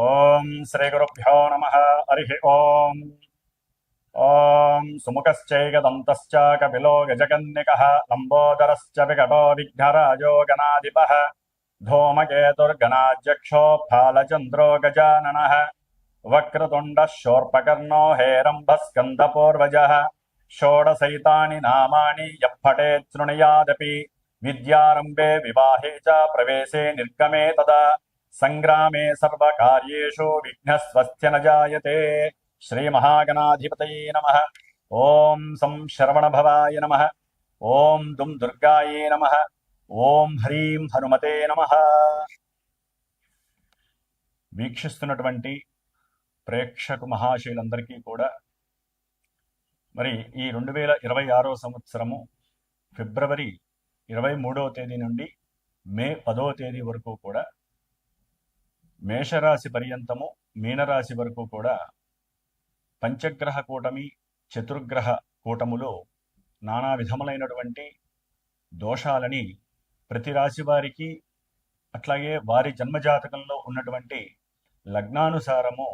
ఓం శ్రీ గురుభ్యో నమః. హరి ఓం. ఓం సుముఖశ్చైకదంతశ్చ కపిలో గజకన్నికః లంబోదరశ్చ వికటో విఘ్నరాజో గణాధిపః ధూమకేతుర్గణాధ్యక్షో ఫాలచంద్రో గజాననః వక్రతుండః శూర్పకర్ణో హేరంబస్కందపూర్వజः షోడశైతాని నామాని యః పఠేత్ శృణుయాదపి విద్యారంభే వివాహే చ ప్రవేశే నిర్గమే తదా సంగ్రామే సర్వకార్యేషు విఘ్నస్వస్య న జాయతే. శ్రీ మహాగణాధిపతయే నమః. ఓం సం శరవణభవాయ నమః. ఓం దుం దుర్గాయే నమః. ఓం హ్రీం హనుమతే నమః. వీక్షిస్తున్నటువంటి ప్రేక్షకు మహాశయులందరికీ కూడా మరి ఈ 2026 సంవత్సరము ఫిబ్రవరి 23వ తేదీ నుండి మే 10వ తేదీ వరకు కూడా మేషరాశి పర్యంతము మీనరాశి వరకు కూడా పంచగ్రహ కూటమి చతుర్గ్రహ కూటములో నానా విధములైనటువంటి దోషాలని ప్రతి రాశి వారికి అట్లాగే వారి జన్మజాతకంలో ఉన్నటువంటి లగ్నానుసారము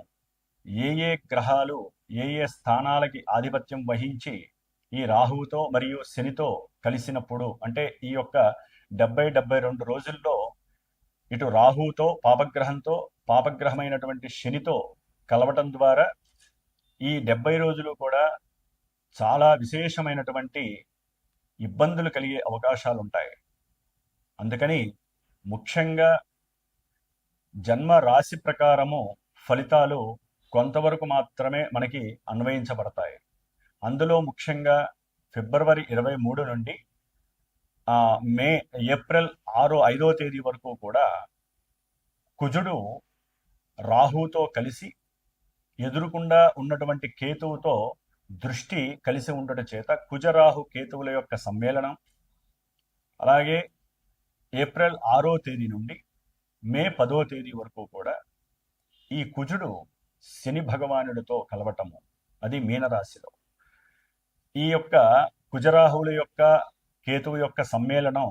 ఏ ఏ గ్రహాలు ఏ ఏ స్థానాలకి ఆధిపత్యం వహించి ఈ రాహువుతో మరియు శనితో కలిసినప్పుడు అంటే ఈ యొక్క 72 రోజుల్లో ఇటు రాహువుతో పాపగ్రహమైనటువంటి శనితో కలవటం ద్వారా ఈ 70 రోజులు కూడా చాలా విశేషమైనటువంటి ఇబ్బందులు కలిగే అవకాశాలు ఉంటాయి. అందుకని ముఖ్యంగా జన్మ రాశి ప్రకారము ఫలితాలు కొంతవరకు మాత్రమే మనకి అన్వయించబడతాయి. అందులో ముఖ్యంగా ఫిబ్రవరి 23 నుండి ఏప్రిల్ 5వ తేదీ వరకు కూడా కుజుడు రాహుతో కలిసి ఎదురుకుండా ఉన్నటువంటి కేతువుతో దృష్టి కలిసి ఉండటం చేత కుజరాహు కేతువుల యొక్క సమ్మేళనం, అలాగే ఏప్రిల్ 6వ తేదీ నుండి మే 10వ తేదీ వరకు కూడా ఈ కుజుడు శని భగవానుడితో కలవటము, అది మీనరాశిలో. ఈ యొక్క కుజరాహువుల యొక్క కేతువు యొక్క సమ్మేళనం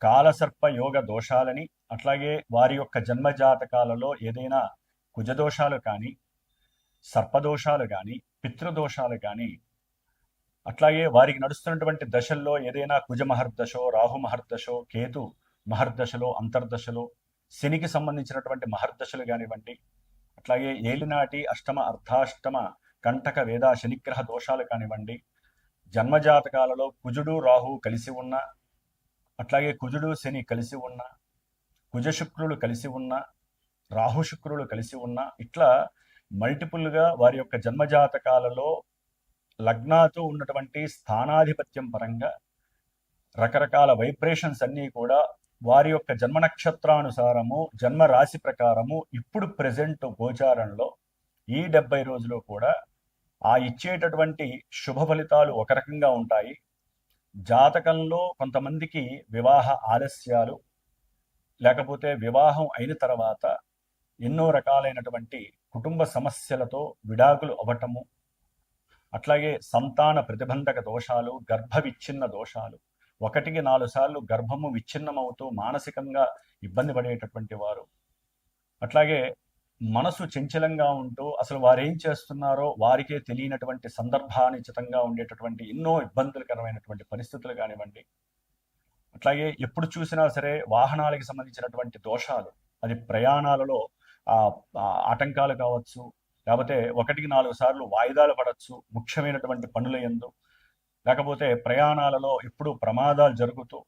కాలసర్ప యోగ దోషాలని, అట్లాగే వారి యొక్క జన్మజాతకాలలో ఏదైనా కుజదోషాలు కానీ సర్పదోషాలు కానీ పితృదోషాలు కానీ, అట్లాగే వారికి నడుస్తున్నటువంటి దశల్లో ఏదైనా కుజ మహర్దశో రాహు మహర్దశో కేతు మహర్దశలో అంతర్దశలో శనికి సంబంధించినటువంటి మహర్దశలు కానివ్వండి, అట్లాగే ఏలినాటి అష్టమ అర్ధాష్టమ కంటక వేద శనిగ్రహ దోషాలు కానివ్వండి, జన్మజాతకాలలో కుజుడు రాహు కలిసి ఉన్న, అట్లాగే కుజుడు శని కలిసి ఉన్న, కుజ శుక్రులు కలిసి ఉన్న, రాహు శుక్రులు కలిసి ఉన్న, ఇట్లా మల్టిపుల్గా వారి యొక్క జన్మజాతకాలలో లగ్నాతో ఉన్నటువంటి స్థానాధిపత్యం పరంగా రకరకాల వైబ్రేషన్స్ అన్నీ కూడా వారి యొక్క జన్మ నక్షత్రానుసారము జన్మ రాశి ప్రకారము ఇప్పుడు ప్రెజెంట్ గోచారంలో ఈ 70 రోజులు కూడా ఆ ఇచ్చేటటువంటి శుభ ఫలితాలు ఒక రకంగా ఉంటాయి. జాతకంలో కొంతమందికి వివాహ ఆలస్యాలు, లేకపోతే వివాహం అయిన తర్వాత ఎన్నో రకాలైనటువంటి కుటుంబ సమస్యలతో విడాకులు అవ్వటము, అట్లాగే సంతాన ప్రతిబంధక దోషాలు, గర్భ విచ్ఛిన్న దోషాలు, 1-4 సార్లు గర్భము విచ్ఛిన్నమవుతూ మానసికంగా ఇబ్బంది పడేటటువంటి వారు, అట్లాగే మనసు చంచలంగా ఉంటూ అసలు వారేం చేస్తున్నారో వారికే తెలియనటువంటి సందర్భానుచితంగా ఉండేటటువంటి ఎన్నో ఇబ్బందులకరమైనటువంటి పరిస్థితులు కానివ్వండి, అట్లాగే ఎప్పుడు చూసినా సరే వాహనాలకు సంబంధించినటువంటి దోషాలు, అది ప్రయాణాలలో ఆటంకాలు కావచ్చు, లేకపోతే 1-4 సార్లు వాయిదాలు పడవచ్చు ముఖ్యమైనటువంటి పనుల యందు, లేకపోతే ప్రయాణాలలో ఎప్పుడు ప్రమాదాలు జరుగుతూ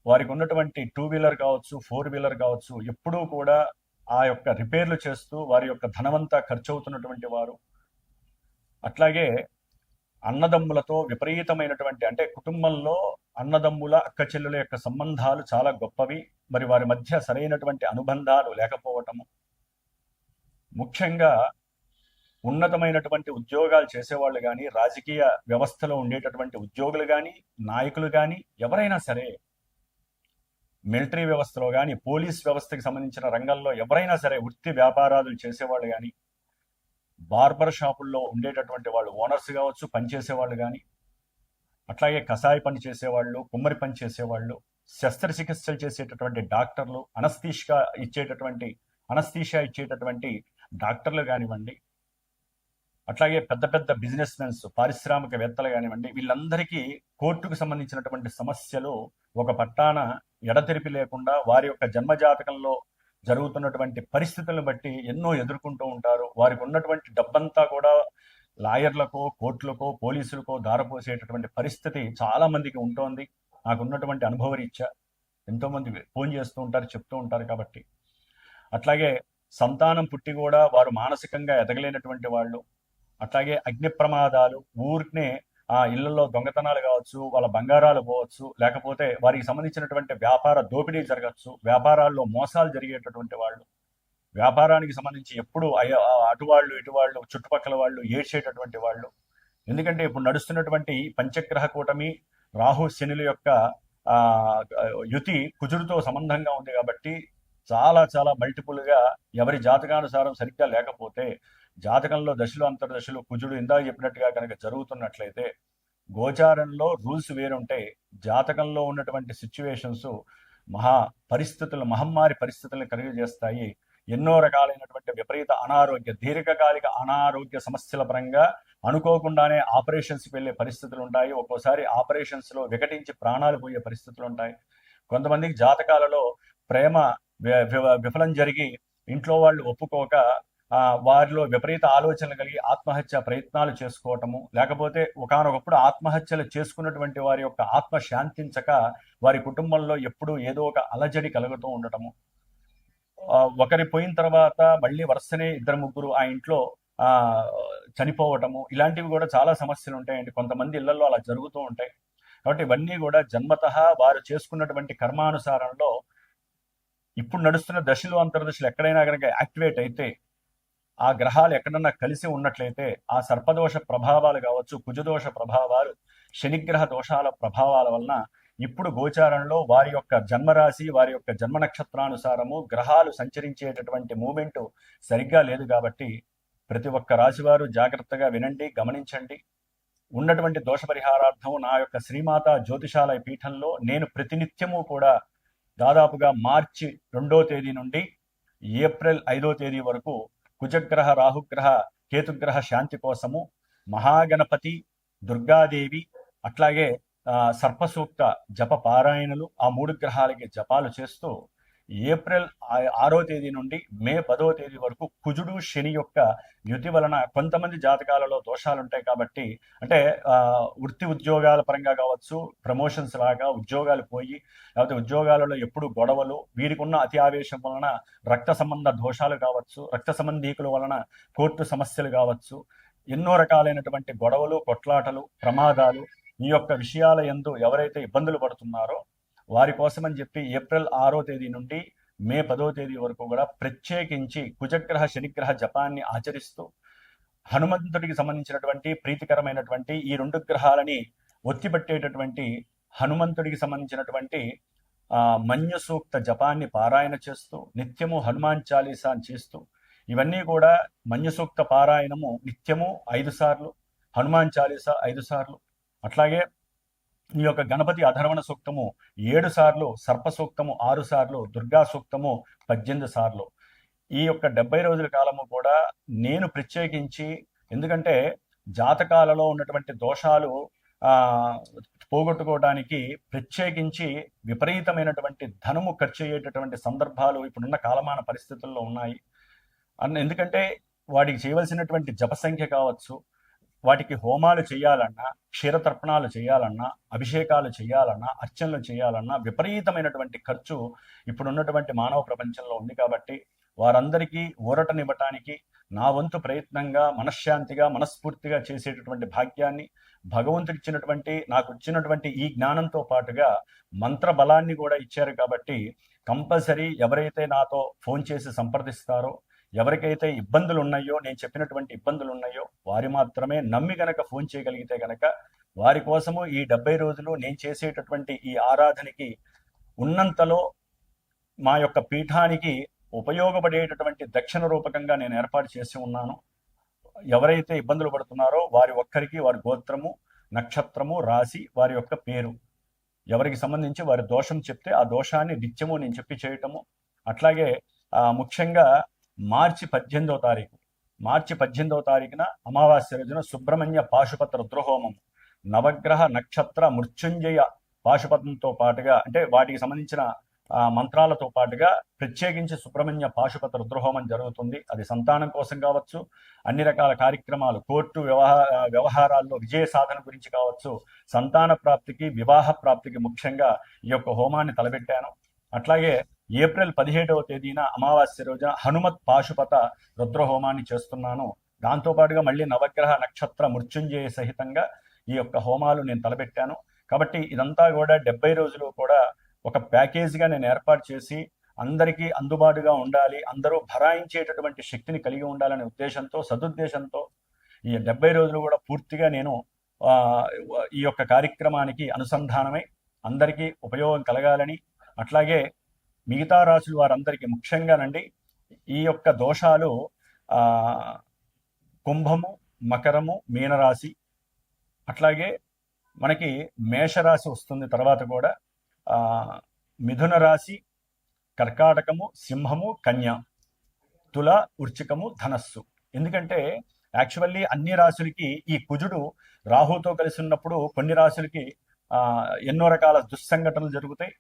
వారికి ఉన్నటువంటి 2 వీలర్ కావచ్చు 4 వీలర్ కావచ్చు ఎప్పుడూ కూడా ఆ యొక్క రిపేర్లు చేస్తూ వారి యొక్క ధనమంతా ఖర్చు అవుతున్నటువంటి వారు, అట్లాగే అన్నదమ్ములతో విపరీతమైనటువంటి అంటే కుటుంబంలో అన్నదమ్ముల అక్క చెల్లుల యొక్క సంబంధాలు చాలా గొప్పవి, మరి వారి మధ్య సరైనటువంటి అనుబంధాలు లేకపోవటము, ముఖ్యంగా ఉన్నతమైనటువంటి ఉద్యోగాలు చేసేవాళ్ళు కానీ రాజకీయ వ్యవస్థలో ఉండేటటువంటి ఉద్యోగులు కానీ నాయకులు కానీ ఎవరైనా సరే, మిలిటరీ వ్యవస్థలో కానీ పోలీస్ వ్యవస్థకి సంబంధించిన రంగంలో ఎవరైనా సరే వృత్తి వ్యాపారాలు చేసేవాళ్ళు కానీ, బార్బర్ షాపుల్లో ఉండేటటువంటి వాళ్ళు ఓనర్స్ కావచ్చు పనిచేసేవాళ్ళు కానీ, అట్లాగే కషాయి పని చేసేవాళ్ళు, కుమ్మరి పని చేసేవాళ్ళు, శస్త్రచికిత్సలు చేసేటటువంటి డాక్టర్లు, అనస్థీషియా ఇచ్చేటటువంటి అనస్థీషియా ఇచ్చేటటువంటి డాక్టర్లు కానివ్వండి, అట్లాగే పెద్ద పెద్ద బిజినెస్ మెన్స్, పారిశ్రామికవేత్తలు కానివ్వండి, వీళ్ళందరికీ కోర్టుకు సంబంధించినటువంటి సమస్యలు ఒక పట్టాన ఎడతెరిపి లేకుండా వారి యొక్క జన్మజాతకంలో జరుగుతున్నటువంటి పరిస్థితులను బట్టి ఎన్నో ఎదుర్కొంటూ ఉంటారు. వారికి ఉన్నటువంటి డబ్బంతా కూడా లాయర్లకో, కోర్టులకో, పోలీసులకో దారపోసేటటువంటి పరిస్థితి చాలా మందికి ఉంటోంది. నాకున్నటువంటి అనుభవరీత్యా ఎంతోమంది ఫోన్ చేస్తూ ఉంటారు, చెప్తూ ఉంటారు. కాబట్టి అట్లాగే సంతానం పుట్టి కూడా వారు మానసికంగా ఎదగలేనటువంటి వాళ్ళు, అట్లాగే అగ్ని ప్రమాదాలు, ఊరినే ఆ ఇళ్లలో దొంగతనాలు కావచ్చు, వాళ్ళ బంగారాలు పోవచ్చు, లేకపోతే వారికి సంబంధించినటువంటి వ్యాపార దోపిడీ జరగచ్చు, వ్యాపారాల్లో మోసాలు జరిగేటటువంటి వాళ్ళు, వ్యాపారానికి సంబంధించి ఎప్పుడు అటువాళ్ళు ఇటువాళ్ళు చుట్టుపక్కల వాళ్ళు ఏడ్చేటటువంటి వాళ్ళు. ఎందుకంటే ఇప్పుడు నడుస్తున్నటువంటి పంచగ్రహ కూటమి రాహు శనుల యొక్క యుతి కుజుడితో సంబంధంగా ఉంది. కాబట్టి చాలా చాలా మల్టిపుల్గా ఎవరి జాతకానుసారం సరిగ్గా లేకపోతే, జాతకంలో దశలు అంతర్దశలు కుజుడు ఇందాక చెప్పినట్టుగా కనుక జరుగుతున్నట్లయితే, గోచారంలో రూల్స్ వేరుంటాయి. జాతకంలో ఉన్నటువంటి సిచ్యువేషన్స్ మహమ్మారి పరిస్థితులను కలిగజేస్తాయి. ఎన్నో రకాలైనటువంటి విపరీత అనారోగ్య, దీర్ఘకాలిక అనారోగ్య సమస్యల పరంగా అనుకోకుండానే ఆపరేషన్స్కి వెళ్ళే పరిస్థితులు ఉంటాయి. ఒక్కోసారి ఆపరేషన్స్లో వికటించి ప్రాణాలు పోయే పరిస్థితులు ఉంటాయి. కొంతమందికి జాతకాలలో ప్రేమ విఫలం జరిగి ఇంట్లో వాళ్ళు ఒప్పుకోక వారిలో విపరీత ఆలోచనలు కలిగి ఆత్మహత్య ప్రయత్నాలు చేసుకోవటము, లేకపోతే ఒకానొకప్పుడు ఆత్మహత్యలు చేసుకున్నటువంటి వారి యొక్క ఆత్మ శాంతించక వారి కుటుంబంలో ఎప్పుడూ ఏదో ఒక అలజడి కలుగుతూ ఉండటము, ఒకరి పోయిన తర్వాత మళ్ళీ వరుసనే ఇద్దరు ముగ్గురు ఆ ఇంట్లో చనిపోవటము, ఇలాంటివి కూడా చాలా సమస్యలు ఉంటాయండి. కొంతమంది ఇళ్లలో అలా జరుగుతూ ఉంటాయి. కాబట్టి ఇవన్నీ కూడా జన్మతః వారు చేసుకున్నటువంటి కర్మానుసారంలో ఇప్పుడు నడుస్తున్న దశలు అంతర్దశలు ఎక్కడైనా కనుక యాక్టివేట్ అయితే, ఆ గ్రహాలు ఎక్కడన్నా కలిసి ఉన్నట్లయితే, ఆ సర్పదోష ప్రభావాలు కావచ్చు, కుజదోష ప్రభావాలు, శనిగ్రహ దోషాల ప్రభావాల వలన ఇప్పుడు గోచారంలో వారి యొక్క జన్మరాశి, వారి యొక్క జన్మ నక్షత్రానుసారము గ్రహాలు సంచరించేటటువంటి మూమెంట్ సరిగ్గా లేదు. కాబట్టి ప్రతి ఒక్క రాశివారు జాగ్రత్తగా వినండి, గమనించండి. ఉన్నటువంటి దోష పరిహారార్థం నా యొక్క శ్రీమాత జ్యోతిషాలయ పీఠంలో నేను ప్రతినిత్యము కూడా దాదాపుగా మార్చి 2వ తేదీ నుండి ఏప్రిల్ 5వ తేదీ వరకు కుజగ్రహ, రాహుగ్రహ, కేతుగ్రహ శాంతి కోసము మహాగణపతి, దుర్గాదేవి, అట్లాగే సర్పసూక్త జప పారాయణలు, ఆ 3 గ్రహాలకి జపాలు చేస్తూ ఏప్రిల్ 6వ తేదీ నుండి మే 10వ తేదీ వరకు కుజుడు శని యొక్క యుతి వలన కొంతమంది జాతకాలలో దోషాలు ఉంటాయి. కాబట్టి అంటే వృత్తి ఉద్యోగాల పరంగా కావచ్చు, ప్రమోషన్స్ లాగా ఉద్యోగాలు పోయి, లేకపోతే ఉద్యోగాలలో ఎప్పుడు గొడవలు, వీరికి ఉన్న అతి ఆవేశం వలన రక్త సంబంధ దోషాలు కావచ్చు, రక్త సంబంధీకుల వలన కోర్టు సమస్యలు కావచ్చు, ఎన్నో రకాలైనటువంటి గొడవలు, కొట్లాటలు, ప్రమాదాలు, ఈ యొక్క విషయాల యందు ఎవరైతే ఇబ్బందులు పడుతున్నారో వారి కోసమని చెప్పి ఏప్రిల్ 6వ తేదీ నుండి మే 10వ తేదీ వరకు కూడా ప్రత్యేకించి కుజగ్రహ శనిగ్రహ జపాన్ని ఆచరిస్తూ హనుమంతుడికి సంబంధించినటువంటి ప్రీతికరమైనటువంటి ఈ 2 గ్రహాలని ఒత్తిపట్టేటటువంటి హనుమంతుడికి సంబంధించినటువంటి మన్య సూక్త జపాన్ని పారాయణ చేస్తూ నిత్యము హనుమాన్ చాలీసా చేస్తూ, ఇవన్నీ కూడా మన్య సూక్త పారాయణము నిత్యము 5 సార్లు, హనుమాన్ చాలీసా 5 సార్లు, అట్లాగే ఈ యొక్క గణపతి అధర్వణ సూక్తము 7 సార్లు, సర్ప సూక్తము 6 సార్లు, దుర్గా సూక్తము 18 సార్లు. ఈ యొక్క 70 రోజుల కాలము కూడా నేను ప్రత్యేకించి, ఎందుకంటే జాతకాలలో ఉన్నటువంటి దోషాలు పోగొట్టుకోవడానికి ప్రత్యేకించి విపరీతమైనటువంటి ధనము ఖర్చు అయ్యేటటువంటి సందర్భాలు ఇప్పుడున్న కాలమాన పరిస్థితుల్లో ఉన్నాయి. ఎందుకంటే వాటికి చేయవలసినటువంటి జప సంఖ్య కావచ్చు, వాటికి హోమాలు చేయాలన్నా, క్షీరతర్పణాలు చేయాలన్నా, అభిషేకాలు చేయాలన్నా, అర్చనలు చేయాలన్నా విపరీతమైనటువంటి ఖర్చు ఇప్పుడున్నటువంటి మానవ ప్రపంచంలో ఉంది. కాబట్టి వారందరికీ ఊరటనివ్వటానికి నా వంతు ప్రయత్నంగా మనశ్శాంతిగా మనస్ఫూర్తిగా చేసేటటువంటి భాగ్యాన్ని భగవంతుడిచ్చినటువంటి, నాకు ఇచ్చినటువంటి ఈ జ్ఞానంతో పాటుగా మంత్ర బలాన్ని కూడా ఇచ్చారు. కాబట్టి కంపల్సరీ ఎవరైతే నాతో ఫోన్ చేసి సంప్రదిస్తారో, ఎవరికైతే ఇబ్బందులు ఉన్నాయో, నేను చెప్పినటువంటి ఇబ్బందులు ఉన్నాయో వారి మాత్రమే నమ్మి గనక ఫోన్ చేయగలిగితే గనక వారి కోసము ఈ 70 రోజులు నేను చేసేటటువంటి ఈ ఆరాధనకి ఉన్నంతలో మా యొక్క పీఠానికి ఉపయోగపడేటటువంటి దక్షిణ రూపకంగా నేను ఏర్పాటు చేసి ఉన్నాను. ఎవరైతే ఇబ్బందులు పడుతున్నారో వారి ఒక్కరికి వారి గోత్రము, నక్షత్రము, రాశి, వారి యొక్క పేరు, ఎవరికి సంబంధించి వారి దోషం చెప్తే ఆ దోషాన్ని నిత్యము నేను చెప్పి చేయటము, అట్లాగే ముఖ్యంగా మార్చి 18వ తారీఖున అమావాస్య రోజున సుబ్రహ్మణ్య పాశుపత రుద్రహోమం, నవగ్రహ నక్షత్ర మృత్యుంజయ పాశుపతంతో పాటుగా, అంటే వాటికి సంబంధించిన మంత్రాలతో పాటుగా ప్రత్యేకించి సుబ్రహ్మణ్య పాశుపత రుద్రహోమం జరుగుతుంది. అది సంతానం కోసం కావచ్చు, అన్ని రకాల కార్యక్రమాలు, కోర్టు వ్యవహారాల్లో విజయ సాధన గురించి కావచ్చు, సంతాన ప్రాప్తికి, వివాహ ప్రాప్తికి ముఖ్యంగా ఈ యొక్క హోమాన్ని తలపెట్టాను. అట్లాగే ఏప్రిల్ 17వ తేదీన అమావాస్య రోజున హనుమత్ పాశుపత రుద్రహోమాన్ని చేస్తున్నాను. దాంతోపాటుగా మళ్ళీ నవగ్రహ నక్షత్ర మృత్యుంజయ సహితంగా ఈ యొక్క హోమాలు నేను తలపెట్టాను. కాబట్టి ఇదంతా కూడా 70 రోజులు కూడా ఒక ప్యాకేజీగా నేను ఏర్పాటు చేసి అందరికీ అందుబాటుగా ఉండాలి, అందరూ భరాయించేటటువంటి శక్తిని కలిగి ఉండాలనే ఉద్దేశంతో, సదుద్దేశంతో ఈ 70 రోజులు కూడా పూర్తిగా నేను ఈ యొక్క కార్యక్రమానికి అనుసంధానమై అందరికీ ఉపయోగం కలగాలని, అట్లాగే మిగతా రాశులు వారందరికీ ముఖ్యంగానండి ఈ యొక్క దోషాలు కుంభము, మకరము, మీనరాశి, అట్లాగే మనకి మేషరాశి వస్తుంది. తర్వాత కూడా మిథున రాశి, కర్కాటకము, సింహము, కన్య, తుల, వృశ్చికము, ధనస్సు. ఎందుకంటే యాక్చువల్లీ అన్ని రాశులకి ఈ కుజుడు రాహుతో కలిసి ఉన్నప్పుడు కొన్ని రాశులకి ఎన్నో రకాల దుస్సంఘటనలు జరుగుతాయి.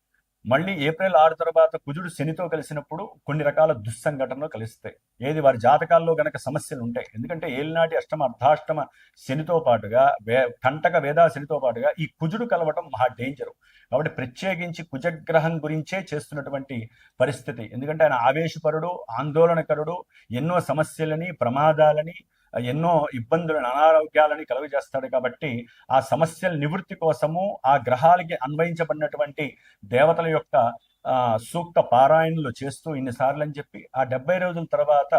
మళ్ళీ ఏప్రిల్ 6 తర్వాత కుజుడు శనితో కలిసినప్పుడు కొన్ని రకాల దుస్సంఘటనలు కలుస్తాయి. ఏది వారి జాతకాల్లో గనక సమస్యలు ఉంటాయి. ఎందుకంటే ఏలినాటి అష్టమ అర్ధాష్టమ శనితో పాటుగా కంటక వేదా శనితో పాటుగా ఈ కుజుడు కలవటం మహా డేంజరు. కాబట్టి ప్రత్యేకించి కుజగ్రహం గురించే చేస్తున్నటువంటి పరిస్థితి. ఎందుకంటే ఆయన ఆవేశపరుడు, ఆందోళనకరుడు, ఎన్నో సమస్యలని, ప్రమాదాలని, ఎన్నో ఇబ్బందులను, అనారోగ్యాలని కలుగజేస్తాడు. కాబట్టి ఆ సమస్యల నివృత్తి కోసము ఆ గ్రహాలకి అన్వయించబడినటువంటి దేవతల యొక్క సూక్త పారాయణలు చేస్తూ ఇన్నిసార్లు అని చెప్పి ఆ 70 రోజుల తర్వాత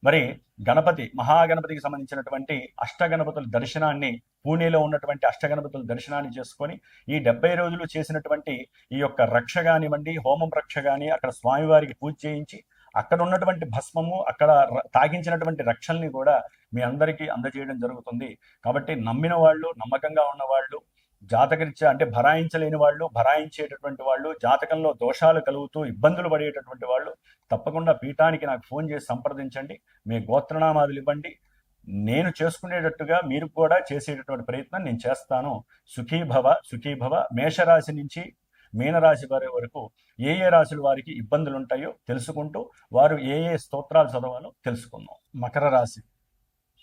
మరి గణపతి, మహాగణపతికి సంబంధించినటువంటి అష్టగణపతుల దర్శనాన్ని, పూణేలో ఉన్నటువంటి అష్టగణపతుల దర్శనాన్ని చేసుకొని ఈ 70 రోజులు చేసినటువంటి ఈ యొక్క రక్ష కానివ్వండి, హోమం రక్ష కానీ, అక్కడ స్వామివారికి పూజ చేయించి అక్కడ ఉన్నటువంటి భస్మము, అక్కడ తాగించినటువంటి రక్షల్ని కూడా మీ అందరికీ అందజేయడం జరుగుతుంది. కాబట్టి నమ్మిన వాళ్ళు, నమ్మకంగా ఉన్నవాళ్ళు, జాతకరీత్యా అంటే భరాయించలేని వాళ్ళు, భరాయించేటటువంటి వాళ్ళు, జాతకంలో దోషాలు కలుగుతూ ఇబ్బందులు పడేటటువంటి వాళ్ళు తప్పకుండా పీఠానికి నాకు ఫోన్ చేసి సంప్రదించండి. మీ గోత్రనామాదులు ఇవ్వండి. నేను చేసుకునేటట్టుగా మీరు కూడా చేసేటటువంటి ప్రయత్నం నేను చేస్తాను. సుఖీభవ. మేషరాశి నుంచి మీనరాశి వారి వరకు ఏ రాశుల వారికి ఇబ్బందులు ఉంటాయో తెలుసుకుంటూ వారు ఏ స్తోత్రాలు చదవాలో తెలుసుకుందాం.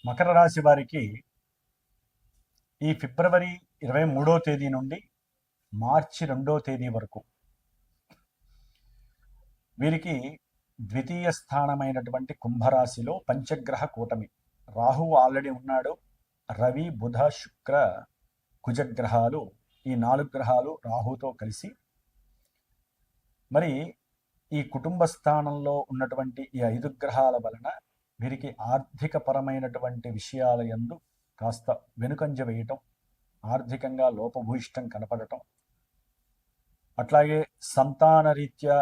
మకర రాశి వారికి ఈ ఫిబ్రవరి 23వ తేదీ నుండి మార్చి 2వ తేదీ వరకు వీరికి ద్వితీయ స్థానమైనటువంటి కుంభరాశిలో పంచగ్రహ కూటమి. రాహువు ఆల్రెడీ ఉన్నాడు. రవి, బుధ, శుక్ర, కుజగ్రహాలు, ఈ 4 గ్రహాలు రాహుతో కలిసి మరి ఈ కుటుంబ స్థానంలో ఉన్నటువంటి ఈ 5 గ్రహాల వలన వీరికి ఆర్థిక పరమైనటువంటి విషయాల యందు కాస్త వెనుకంజ వేయటం, ఆర్థికంగా లోపభూయిష్టం కనపడటం, అట్లాగే సంతాన రీత్యా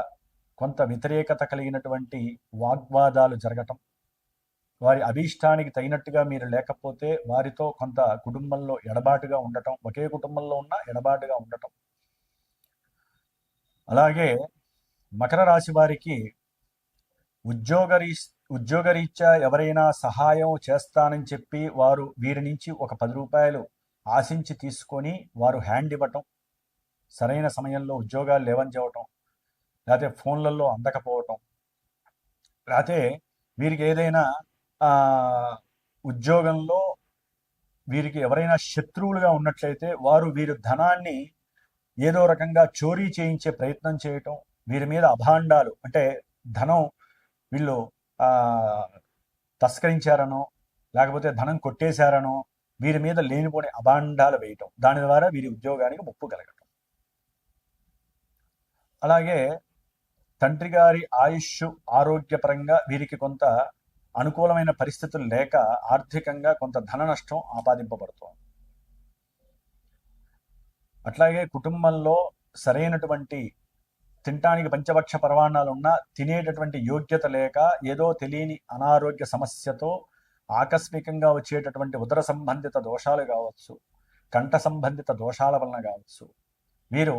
కొంత వ్యతిరేకత కలిగినటువంటి వాగ్వాదాలు జరగటం, వారి అభీష్టానికి తగినట్టుగా మీరు లేకపోతే వారితో కొంత కుటుంబంలో ఎడబాటుగా ఉండటం, ఒకే కుటుంబంలో ఉన్న ఎడబాటుగా ఉండటం. అలాగే మకర రాశి వారికి ఉద్యోగరీత్యా ఎవరైనా సహాయం చేస్తానని చెప్పి వారు వీరి నుంచి ఒక 10 రూపాయలు ఆశించి తీసుకొని వారు హ్యాండ్ ఇవ్వటం, సరైన సమయంలో ఉద్యోగాలు లేవనివ్వటం, లేకపోతే ఫోన్లలో అందకపోవటం, లేకపోతే వీరికి ఏదైనా ఉద్యోగంలో వీరికి ఎవరైనా శత్రువులుగా ఉన్నట్లయితే వారు వీరి ధనాన్ని ఏదో రకంగా చోరీ చేయించే ప్రయత్నం చేయటం, వీరి మీద అభాండాలు, అంటే ధనం వీళ్ళు తస్కరించారనో లేకపోతే ధనం కొట్టేశారనో వీరి మీద లేనిపోని అభాండాలు వేయటం, దాని ద్వారా వీరి ఉద్యోగానికి ముప్పు కలగటం. అలాగే తండ్రి గారి ఆయుష్, ఆరోగ్యపరంగా వీరికి కొంత అనుకూలమైన పరిస్థితులు లేక ఆర్థికంగా కొంత ధన నష్టం ఆపాదింపబడుతోంది. అట్లాగే కుటుంబంలో సరైనటువంటి తినటానికి పంచభక్ష పరవాణాలు ఉన్నా తినేటటువంటి యోగ్యత లేక ఏదో తెలియని అనారోగ్య సమస్యతో ఆకస్మికంగా వచ్చేటటువంటి ఉదర సంబంధిత దోషాలు కావచ్చు, కంఠ సంబంధిత దోషాల వలన కావచ్చు, వీరు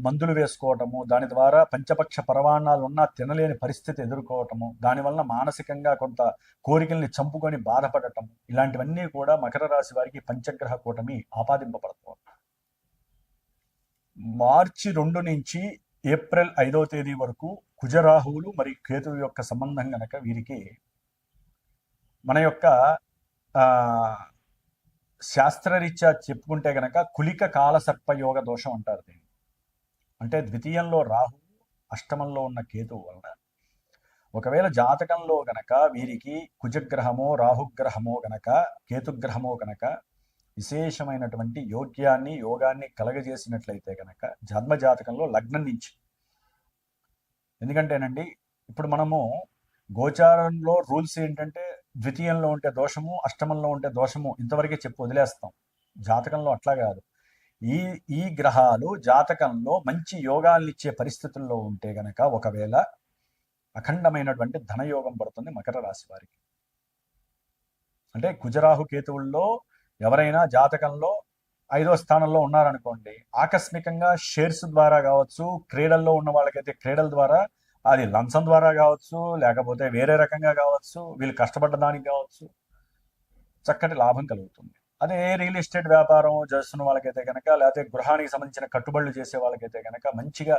మందులు వేసుకోవటము, దాని ద్వారా పంచపక్ష పరవాణాలు ఉన్నా తినలేని పరిస్థితి ఎదుర్కోవటము, దానివల్ల మానసికంగా కొంత కోరికల్ని చంపుకొని బాధపడటం, ఇలాంటివన్నీ కూడా మకర రాశి వారికి పంచగ్రహ కూటమి ఆపాదింపబడుతుంది. మార్చి 2 నుంచి ఏప్రిల్ 5వ తేదీ వరకు కుజరాహువులు మరియు కేతువు యొక్క సంబంధం గనక వీరికి మన యొక్క శాస్త్రరీత్యా చెప్పుకుంటే గనక కులిక కాల సర్పయోగ దోషం అంటారు దీన్ని. అంటే ద్వితీయంలో రాహు, అష్టమంలో ఉన్న కేతువు వలన ఒకవేళ జాతకంలో గనక వీరికి కుజగ్రహమో రాహుగ్రహమో గనక కేతుగ్రహమో గనక విశేషమైనటువంటి యోగాన్ని కలగజేసినట్లయితే గనక జన్మజాతకంలో లగ్నం నుంచి, ఎందుకంటేనండి ఇప్పుడు మనము గోచారంలో రూల్స్ ఏంటంటే ద్వితీయంలో ఉంటే దోషము, అష్టమంలో ఉంటే దోషము ఇంతవరకే చెప్పి వదిలేస్తాం. జాతకంలో అట్లా కాదు. ఈ గ్రహాలు జాతకంలో మంచి యోగాల్నిచ్చే పరిస్థితుల్లో ఉంటే గనక ఒకవేళ అఖండమైనటువంటి ధనయోగం పడుతుంది మకర రాశి వారికి. అంటే కుజరాహు కేతువుల్లో ఎవరైనా జాతకంలో 5వ స్థానంలో ఉన్నారనుకోండి, ఆకస్మికంగా షేర్స్ ద్వారా కావచ్చు, క్రీడల్లో ఉన్న వాళ్ళకైతే క్రీడల ద్వారా, అది లంచం ద్వారా కావచ్చు, లేకపోతే వేరే రకంగా కావచ్చు, వీళ్ళు కష్టపడ్డ దానికి కావచ్చు, చక్కటి లాభం కలుగుతుంది. అదే రియల్ ఎస్టేట్ వ్యాపారం చేస్తున్న వాళ్ళకైతే కనుక, లేకపోతే గృహానికి సంబంధించిన కట్టుబడులు చేసే వాళ్ళకైతే కనుక మంచిగా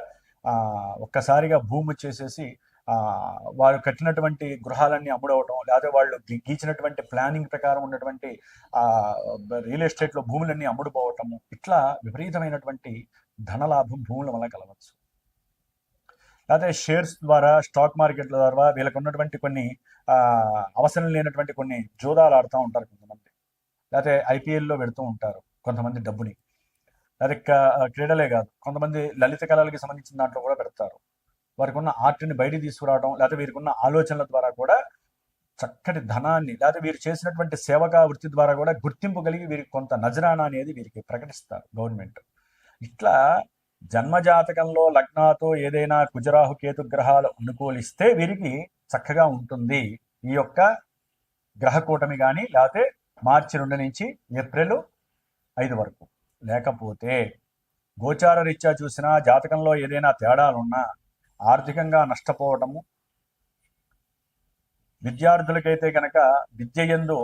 ఒక్కసారిగా భూమి వచ్చేసేసి వారు కట్టినటువంటి గృహాలన్నీ అమ్ముడవటం, లేకపోతే వాళ్ళు గీచినటువంటి ప్లానింగ్ ప్రకారం ఉన్నటువంటి రియల్ ఎస్టేట్లో భూములన్నీ అమ్ముడుపోవటము, ఇట్లా విపరీతమైనటువంటి ధనలాభం భూముల వల్ల కలవచ్చు. లేకపోతే షేర్స్ ద్వారా, స్టాక్ మార్కెట్ల ద్వారా వీళ్ళకు ఉన్నటువంటి కొన్ని అవసరం లేనటువంటి కొన్ని జోదాలు ఆడుతూ ఉంటారు కొంతమంది, లేకపోతే ఐపీఎల్లో పెడుతూ ఉంటారు కొంతమంది డబ్బుని, లేకపోతే క్రీడలే కాదు కొంతమంది లలిత కళలకి సంబంధించిన దాంట్లో కూడా పెడతారు. వారికి ఉన్న ఆర్ట్ని బయటికి తీసుకురావడం, లేకపోతే వీరికి ఉన్న ఆలోచనల ద్వారా కూడా చక్కటి ధనాన్ని, లేకపోతే వీరు చేసినటువంటి సేవకా వృత్తి ద్వారా కూడా గుర్తింపు కలిగి వీరికి కొంత నజరానా అనేది వీరికి ప్రకటిస్తారు గవర్నమెంట్. ఇట్లా జన్మజాతకంలో లగ్నాతో ఏదైనా కుజరాహు కేతు గ్రహాలు అనుకూలిస్తే వీరికి చక్కగా ఉంటుంది ఈ యొక్క గ్రహ కూటమి. కానీ లేకపోతే మార్చి 2 నుంచి ఏప్రిల్ 5 వరకు. లేకపోతే గోచార రీత్యా చూసినా జాతకంలో ఏదైనా తేడాలున్నా ఆర్థికంగా నష్టపోవటము, విద్యార్థులకైతే కనుక విద్య యందు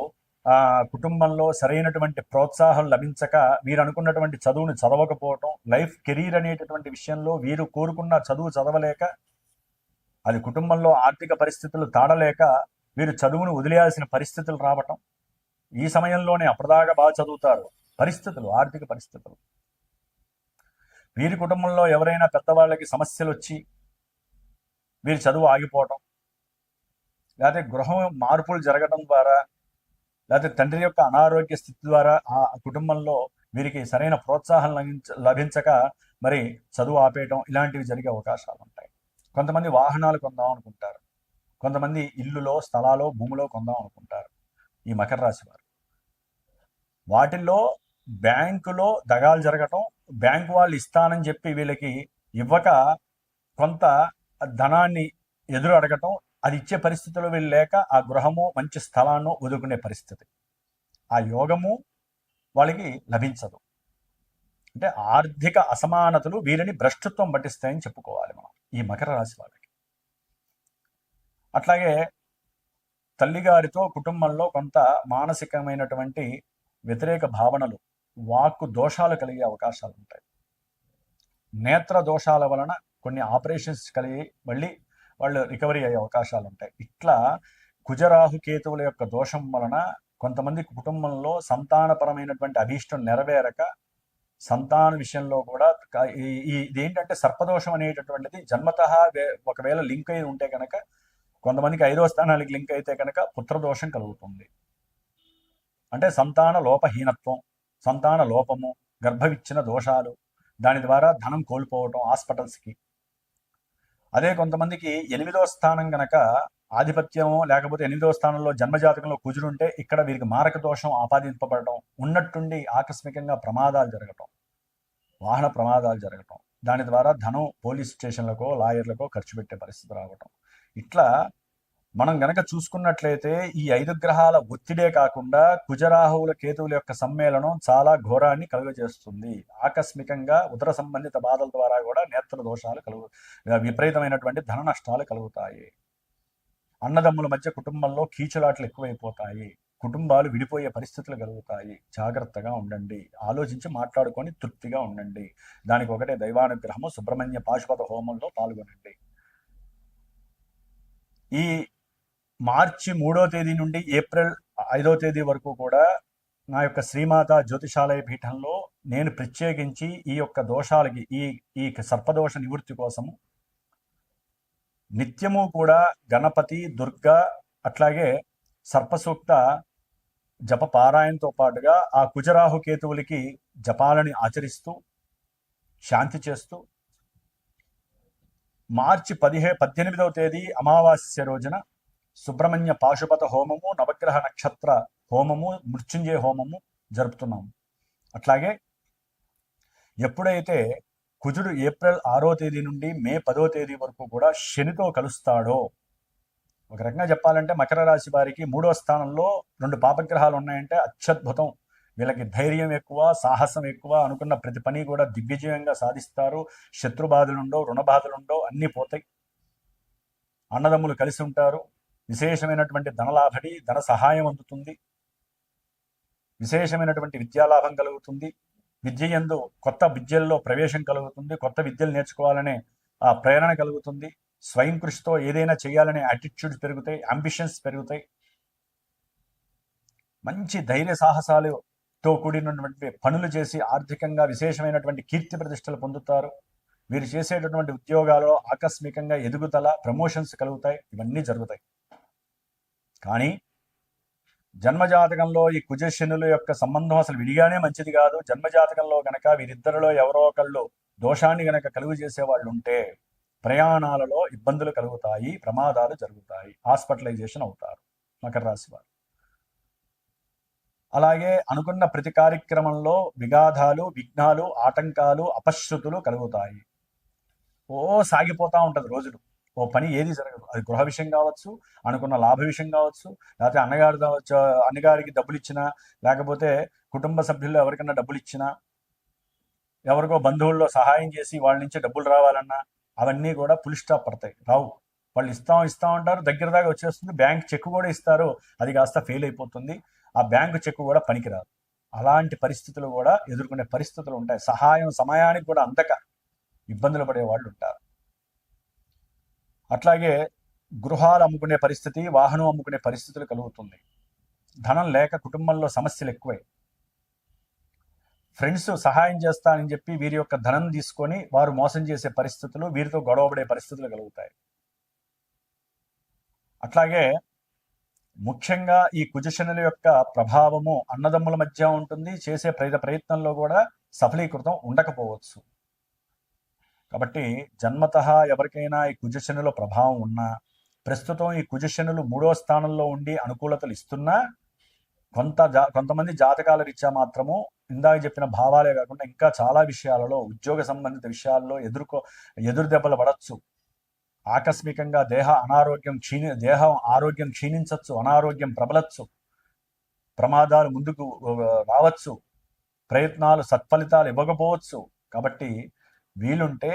కుటుంబంలో సరైనటువంటి ప్రోత్సాహం లభించక వీరు అనుకున్నటువంటి చదువును చదవకపోవటం, లైఫ్ కెరీర్ అనేటటువంటి విషయంలో వీరు కోరుకున్న చదువు చదవలేక, అది కుటుంబంలో ఆర్థిక పరిస్థితులు తాడలేక వీరు చదువును వదిలేయాల్సిన పరిస్థితులు రావటం, ఈ సమయంలోనే అప్పటిదాకా బాగా చదువుతారు, పరిస్థితులు, ఆర్థిక పరిస్థితులు, వీరి కుటుంబంలో ఎవరైనా పెద్దవాళ్ళకి సమస్యలు వచ్చి వీరి చదువు ఆగిపోవటం, లేకపోతే గృహం మార్పులు జరగడం ద్వారా, లేకపోతే తండ్రి యొక్క అనారోగ్య స్థితి ద్వారా ఆ కుటుంబంలో వీరికి సరైన ప్రోత్సాహం లభించక మరి చదువు ఆపేయటం, ఇలాంటివి జరిగే అవకాశాలు ఉంటాయి. కొంతమంది వాహనాలు కొందాం అనుకుంటారు, కొంతమంది ఇల్లులో, స్థలాలో, భూమిలో కొందాం అనుకుంటారు ఈ మకర రాశి వారు. వాటిల్లో బ్యాంకులో దగాలు జరగటం, బ్యాంకు వాళ్ళు ఇస్తానని చెప్పి వీళ్ళకి ఇవ్వక కొంత ధనాన్ని ఎదురు అడగటం, అది ఇచ్చే పరిస్థితుల్లో వీళ్ళు లేక ఆ గృహము, మంచి స్థలాన్ని వదులుకునే పరిస్థితి, ఆ యోగము వాళ్ళకి లభించదు. అంటే ఆర్థిక అసమానతలు వీరిని భ్రష్టత్వం పట్టిస్తాయని చెప్పుకోవాలి మనం ఈ మకర రాశి వాళ్ళకి. అట్లాగే తల్లిగారితో కుటుంబంలో కొంత మానసికమైనటువంటి వ్యతిరేక భావనలు, వాక్కు దోషాలు కలిగే అవకాశాలు ఉంటాయి. నేత్ర దోషాల వలన కొన్ని ఆపరేషన్స్ కలిగి మళ్ళీ వాళ్ళు రికవరీ అయ్యే అవకాశాలు ఉంటాయి. ఇట్లా కుజరాహు కేతువుల యొక్క దోషం వలన కొంతమంది కుటుంబంలో సంతానపరమైనటువంటి అభీష్టం నెరవేరక, సంతాన విషయంలో కూడా ఇదేంటంటే సర్పదోషం అనేటటువంటిది జన్మతః ఒకవేళ లింక్ అయి ఉంటే కనుక, కొంతమందికి 5వ స్థానానికి లింక్ అయితే కనుక పుత్రదోషం కలుగుతుంది. అంటే సంతాన లోపహీనత్వం, సంతాన లోపము, గర్భవిచ్ఛిన్న దోషాలు, దాని ద్వారా ధనం కోల్పోవటం హాస్పిటల్స్కి. అదే కొంతమందికి 8వ స్థానం గనక ఆధిపత్యం, లేకపోతే 8వ స్థానంలో జన్మజాతకంలో కుజుడుంటే ఇక్కడ వీరికి మారక దోషం ఆపాదింపబడటం, ఉన్నట్టుండి ఆకస్మికంగా ప్రమాదాలు జరగటం, వాహన ప్రమాదాలు జరగటం, దాని ద్వారా ధనం పోలీస్ స్టేషన్లకో లాయర్లకో ఖర్చు పెట్టే పరిస్థితి రావటం, ఇట్లా మనం గనక చూసుకున్నట్లయితే ఈ 5 గ్రహాల ఒత్తిడే కాకుండా కుజరాహువుల కేతువుల యొక్క సమ్మేళనం చాలా ఘోరాన్ని కలుగజేస్తుంది. ఆకస్మికంగా ఉదర సంబంధిత బాధల ద్వారా కూడా నేత్ర దోషాలు విపరీతమైనటువంటి ధన నష్టాలు కలుగుతాయి. అన్నదమ్ముల మధ్య కుటుంబంలో కీచులాట్లు ఎక్కువైపోతాయి. కుటుంబాలు విడిపోయే పరిస్థితులు కలుగుతాయి. జాగ్రత్తగా ఉండండి. ఆలోచించి మాట్లాడుకొని తృప్తిగా ఉండండి. దానికి ఒకటే దైవానుగ్రహము. సుబ్రహ్మణ్య పాశుపత హోమంలో పాల్గొనండి. ఈ మార్చి 3వ తేదీ నుండి ఏప్రిల్ 5వ తేదీ వరకు కూడా నా యొక్క శ్రీమాత జ్యోతిషాలయ పీఠంలో నేను ప్రత్యేకించి ఈ యొక్క దోషాలకి ఈ సర్పదోష నివృత్తి కోసము నిత్యము కూడా గణపతి, దుర్గా, అట్లాగే సర్పసూక్త జప పారాయణతో పాటుగా ఆ కుజరాహు కేతువులకి జపాలని ఆచరిస్తూ శాంతి చేస్తూ మార్చి 18వ తేదీ అమావాస్య రోజున సుబ్రహ్మణ్య పాశుపత హోమము, నవగ్రహ నక్షత్ర హోమము, మృత్యుంజయ హోమము జరుపుతున్నాము. అట్లాగే ఎప్పుడైతే కుజుడు ఏప్రిల్ 6వ తేదీ నుండి మే 10వ తేదీ వరకు కూడా శనితో కలుస్తాడో, ఒక రకంగా చెప్పాలంటే మకర రాశి వారికి 3వ స్థానంలో 2 పాపగ్రహాలు ఉన్నాయంటే అత్యద్భుతం. వీళ్ళకి ధైర్యం ఎక్కువ, సాహసం ఎక్కువ, అనుకున్న ప్రతి పని కూడా దిగ్విజయంగా సాధిస్తారు. శత్రు బాధలుండవు, రుణ బాధలుండవు, అన్నీ పోతాయి. అన్నదమ్ములు కలిసి ఉంటారు. విశేషమైనటువంటి ధనలాభడి, ధన సహాయం అందుతుంది. విశేషమైనటువంటి విద్యాలాభం కలుగుతుంది. విద్యయందు కొత్త విద్యల్లో ప్రవేశం కలుగుతుంది. కొత్త విద్యలు నేర్చుకోవాలనే ఆ ప్రేరణ కలుగుతుంది. స్వయం కృషితో ఏదైనా చేయాలనే యాటిట్యూడ్స్ పెరుగుతాయి, అంబిషన్స్ పెరుగుతాయి. మంచి ధైర్య సాహసాలతో కూడినటువంటి పనులు చేసి ఆర్థికంగా విశేషమైనటువంటి కీర్తి ప్రతిష్టలు పొందుతారు. వీరు చేసేటటువంటి ఉద్యోగాల్లో ఆకస్మికంగా ఎదుగుదల, ప్రమోషన్స్ కలుగుతాయి. ఇవన్నీ జరుగుతాయి. కానీ జన్మజాతకంలో ఈ కుజశనుల యొక్క సంబంధం అసలు విడిగానే మంచిది కాదు. జన్మజాతకంలో గనక వీరిద్దరిలో ఎవరో ఒకళ్ళు దోషాన్ని గనక కలుగు చేసే వాళ్ళు ఉంటే ప్రయాణాలలో ఇబ్బందులు కలుగుతాయి, ప్రమాదాలు జరుగుతాయి, హాస్పిటలైజేషన్ అవుతారు మకర రాశి వారు. అలాగే అనుకున్న ప్రతి కార్యక్రమంలో విఘాతాలు, విఘ్నాలు, ఆటంకాలు, అపశృతులు కలుగుతాయి. సాగిపోతూ ఉంటుంది రోజులు. ఓ పని ఏది జరగదు. అది గృహ విషయం కావచ్చు, అనుకున్న లాభ విషయం కావచ్చు, లేకపోతే అన్నగారికి డబ్బులు ఇచ్చినా, లేకపోతే కుటుంబ సభ్యుల్లో ఎవరికన్నా డబ్బులు ఇచ్చినా, ఎవరికో బంధువుల్లో సహాయం చేసి వాళ్ళ నుంచి డబ్బులు రావాలన్నా అవన్నీ కూడా ఫుల్ స్టాప్ పడతాయి, రావు. వాళ్ళు ఇస్తాం అంటారు, దగ్గర దాకా వచ్చేస్తుంది. బ్యాంక్ చెక్ కూడా ఇస్తారు, అది కాస్త ఫెయిల్ అయిపోతుంది. ఆ బ్యాంకు చెక్ కూడా పనికిరాదు. అలాంటి పరిస్థితులు కూడా ఎదుర్కొనే పరిస్థితులు ఉంటాయి. సహాయం సమయానికి కూడా అందక ఇబ్బందులు పడే వాళ్ళు ఉంటారు. అట్లాగే గృహాలు అమ్ముకునే పరిస్థితి, వాహనం అమ్ముకునే పరిస్థితులు కలుగుతుంది. ధనం లేక కుటుంబంలో సమస్యలు ఎక్కువై, ఫ్రెండ్స్ సహాయం చేస్తానని చెప్పి వీరి యొక్క ధనం తీసుకొని వారు మోసం చేసే పరిస్థితులు, వీరితో గొడవపడే పరిస్థితులు కలుగుతాయి. అట్లాగే ముఖ్యంగా ఈ కుజశనుల యొక్క ప్రభావము అన్నదమ్ముల మధ్య ఉంటుంది. చేసే ప్రయత్నంలో కూడా సఫలీకృతం ఉండకపోవచ్చు. కాబట్టి జన్మతః ఎవరికైనా ఈ కుజశనుల ప్రభావం ఉన్నా, ప్రస్తుతం ఈ కుజశనులు 3వ స్థానంలో ఉండి అనుకూలతలు ఇస్తున్నా, కొంతమంది జాతకాల రీత్యా మాత్రము ఇందాక చెప్పిన భావాలే కాకుండా ఇంకా చాలా విషయాలలో, ఉద్యోగ సంబంధిత విషయాల్లో ఎదురు దెబ్బలు పడవచ్చు. ఆకస్మికంగా దేహం ఆరోగ్యం క్షీణించవచ్చు, అనారోగ్యం ప్రబలచ్చు, ప్రమాదాలు ముందుకు రావచ్చు, ప్రయత్నాలు సత్ఫలితాలు ఇవ్వకపోవచ్చు. కాబట్టి వీలుంటే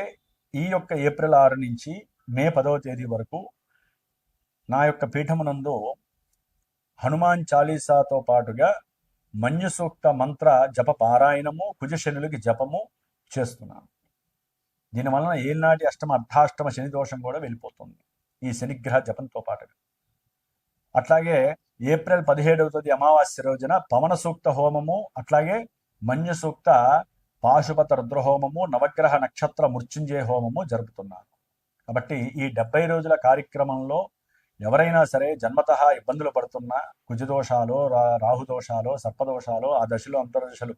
ఈ యొక్క ఏప్రిల్ 6 నుంచి మే 10వ తేదీ వరకు నా యొక్క పీఠమునందు హనుమాన్ చాలీసాతో పాటుగా మన్యు సూక్త మంత్ర జప పారాయణము, కుజశనులకి జపము చేస్తున్నాను. దీనివలన ఏనాటి అర్ధాష్టమ శని దోషం కూడా వెళ్ళిపోతుంది ఈ శనిగ్రహ జపంతో పాటుగా. అట్లాగే ఏప్రిల్ 17వ తేదీ అమావాస్య రోజున పవన సూక్త హోమము, అట్లాగే మన్యు సూక్త పాశుపత రుద్రహోమము, నవగ్రహ నక్షత్ర మృత్యుంజయ హోమము జరుపుతున్నాను. కాబట్టి ఈ 70 రోజుల కార్యక్రమంలో ఎవరైనా సరే జన్మతః ఇబ్బందులు పడుతున్నా, కుజదోషాలు, రాహుదోషాలు, సర్పదోషాలు, ఆ దశలు అంతర్దశలు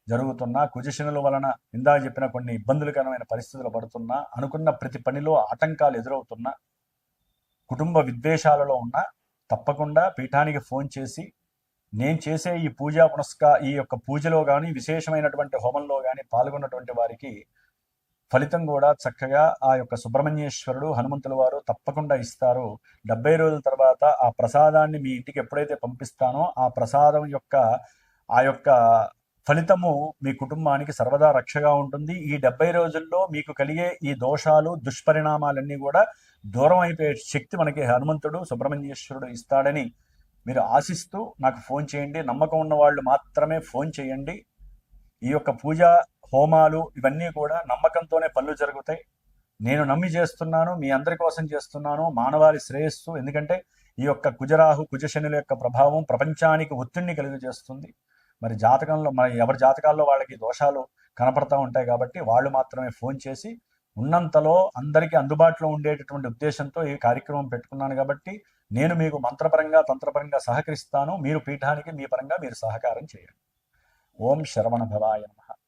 జరుగుతున్నా, కుజశనుల వలన ఇందాక చెప్పిన కొన్ని ఇబ్బందులకరమైన పరిస్థితులు పడుతున్నా, అనుకున్న ప్రతి పనిలో ఆటంకాలు ఎదురవుతున్నా, కుటుంబ విద్వేషాలలో ఉన్న తప్పకుండా పీఠానికి ఫోన్ చేసి నేను చేసే ఈ ఈ యొక్క పూజలో కానీ విశేషమైనటువంటి హోమంలో కానీ పాల్గొన్నటువంటి వారికి ఫలితం కూడా చక్కగా ఆ యొక్క సుబ్రహ్మణ్యేశ్వరుడు హనుమంతుల వారు తప్పకుండా ఇస్తారు. 70 రోజుల తర్వాత ఆ ప్రసాదాన్ని మీ ఇంటికి ఎప్పుడైతే పంపిస్తానో ఆ ప్రసాదం యొక్క ఆ యొక్క ఫలితము మీ కుటుంబానికి సర్వదా రక్షగా ఉంటుంది. ఈ 70 రోజుల్లో మీకు కలిగే ఈ దోషాలు దుష్పరిణామాలన్నీ కూడా దూరం అయిపోయే శక్తి మనకి హనుమంతుడు సుబ్రహ్మణ్యేశ్వరుడు ఇస్తాడని మీరు ఆశిస్తూ నాకు ఫోన్ చేయండి. నమ్మకం ఉన్న వాళ్ళు మాత్రమే ఫోన్ చేయండి. ఈ యొక్క పూజ హోమాలు ఇవన్నీ కూడా నమ్మకంతోనే పనులు జరుగుతాయి. నేను నమ్మి చేస్తున్నాను, మీ అందరి కోసం చేస్తున్నాను, మానవాళి శ్రేయస్సు. ఎందుకంటే ఈ యొక్క కుజరాహు కుజశనుల యొక్క ప్రభావం ప్రపంచానికి ఒత్తిడిని కలుగజేస్తుంది. మరి జాతకంలో మరి ఎవరి జాతకాల్లో వాళ్ళకి దోషాలు కనపడతా ఉంటాయి కాబట్టి వాళ్ళు మాత్రమే ఫోన్ చేసి ఉన్నంతలో అందరికీ అందుబాటులో ఉండేటటువంటి ఉద్దేశంతో ఈ కార్యక్రమం పెట్టుకున్నాను కాబట్టి నేను మీకు మంత్రపరంగా తంత్రపరంగా సహకరిస్తాను. మీరు పీఠానికి మీ పరంగా మీరు సహకారం చేయండి. ఓం శరవణ భవాయ నమః.